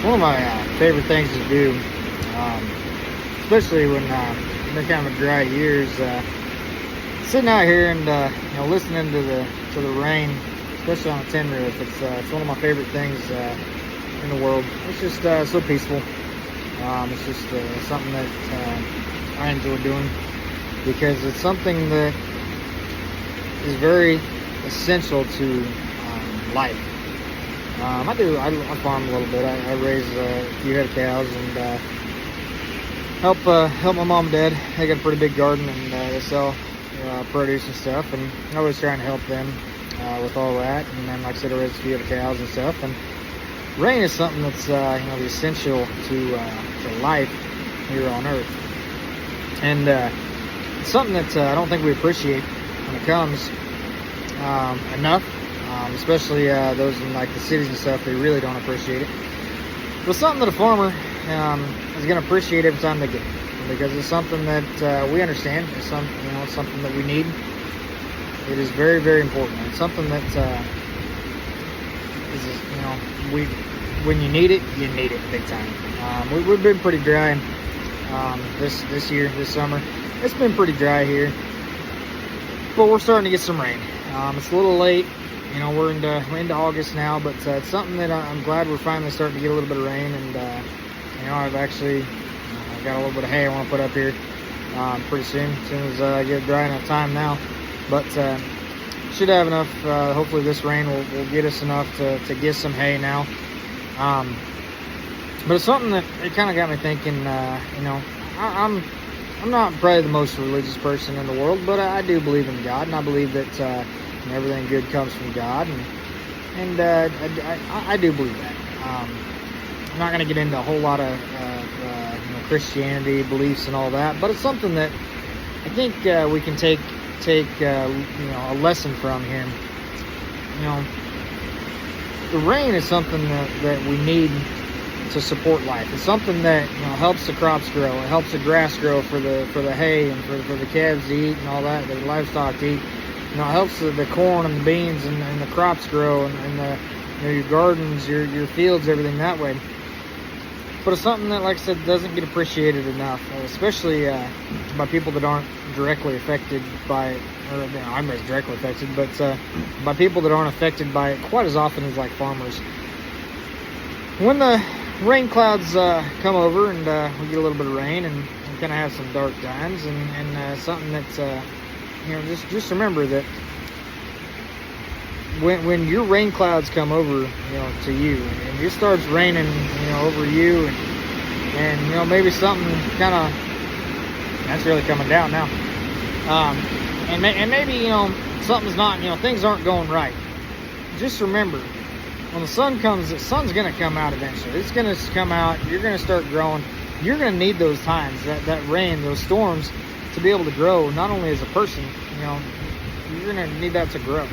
One of my favorite things to do, especially when they're kind of dry years, sitting out here and listening to the rain, especially on a tin roof. It's one of my favorite things in the world. It's just so peaceful. It's just something that I enjoy doing because it's something that is very essential to life. I farm a little bit. I raise a few head of cows and help my mom and dad. They got a pretty big garden and they sell produce and stuff. And I always trying to help them with all that. And then, like I said, I raise a few head of cows and stuff. And rain is something that's essential to life here on Earth. And it's something that I don't think we appreciate when it comes enough. Especially those in like the cities and stuff, they really don't appreciate it. But something that a farmer is going to appreciate every time they get it, because it's something that we understand. It's something that we need. It is very, very important. It's something that when you need it big time. We've been pretty dry this year, this summer. It's been pretty dry here, but we're starting to get some rain. It's a little late. We're into August now, but it's something that I'm glad we're finally starting to get a little bit of rain. And I've actually got a little bit of hay I want to put up here pretty soon, as soon as I get dry enough time now. But should have enough. Hopefully this rain will get us enough to get some hay now. But it's something that it kind of got me thinking. I'm not probably the most religious person in the world, but I do believe in God, and I believe that everything good comes from God, and I do believe that. I'm not going to get into a whole lot of Christianity beliefs and all that, but it's something that I think we can take a lesson from here. The rain is something that we need to support life. It's something that helps the crops grow. It helps the grass grow for the hay and for the calves to eat and all that, the livestock to eat. It helps the corn and the beans and the crops grow and your gardens, your fields, everything that way. But it's something that, like I said, doesn't get appreciated enough, especially by people that aren't directly affected by it. Or I'm directly affected, but by people that aren't affected by it quite as often as like farmers. When the rain clouds come over and we get a little bit of rain and we kind of have some dark times and something that's just remember that when your rain clouds come over, to you, and it starts raining, over you, and maybe something kind of that's really coming down now, and maybe something's not, things aren't going right. Just remember, when the sun comes, the sun's gonna come out eventually. It's gonna come out. You're gonna start growing. You're gonna need those times, that rain, those storms, to be able to grow, not only as a person, you're going to need that to grow.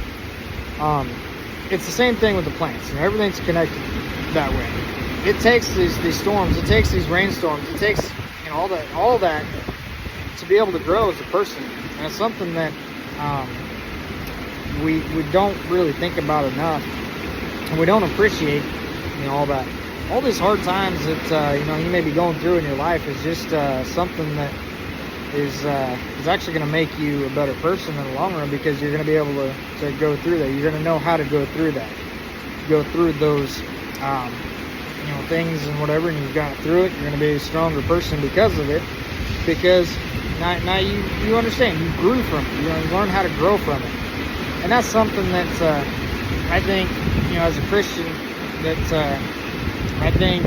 It's the same thing with the plants. Everything's connected that way. It takes these storms, it takes these rainstorms, it takes all that to be able to grow as a person. And it's something that we don't really think about enough, and we don't appreciate all these hard times that you may be going through in your life. Is just something that is actually going to make you a better person in the long run, because you're going to be able to go through that. You're going to know how to go through that, go through those things and whatever, and you've got through it. You're going to be a stronger person because of it, because now you understand, you grew from it. You learn how to grow from it. And that's something that I think, as a Christian, that I think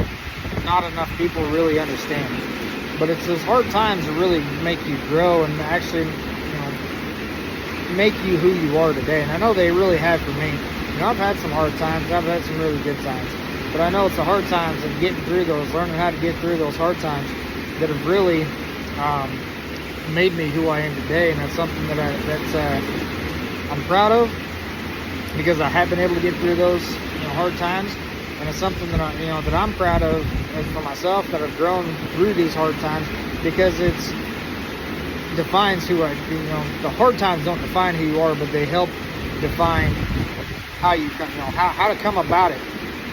not enough people really understand. But it's those hard times that really make you grow and actually, make you who you are today. And I know they really have for me. I've had some hard times. I've had some really good times. But I know it's the hard times and getting through those, learning how to get through those hard times, that have really made me who I am today. And that's something that I'm proud of, because I have been able to get through those hard times. And it's something that that I'm proud of for myself, that I've grown through these hard times, because it's defines who the hard times don't define who you are, but they help define how you how to come about it.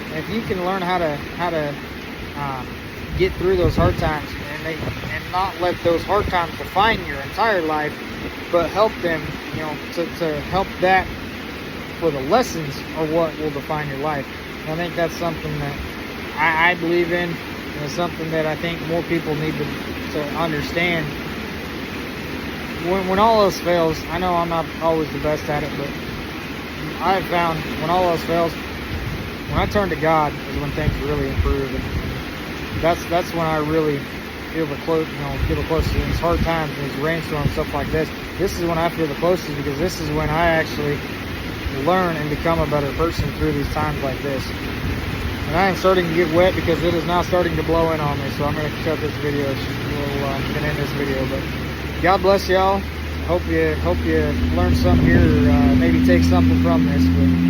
And if you can learn how to get through those hard times, and not let those hard times define your entire life, but help them, to help that, for the lessons are what will define your life. And I think that's something that I believe in, and it's something that I think more people need to understand. When all else fails, I know I'm not always the best at it, but I've found when all else fails, when I turn to God is when things really improve, and that's when I really feel the closest in these hard times, in these rainstorms, stuff like this. This is when I feel the closest, because this is when I actually learn and become a better person through these times like this. And I am starting to get wet because it is now starting to blow in on me, so I'm going to cut this video. We'll end this video, but God bless y'all. Hope you learned something here, or maybe take something from this. But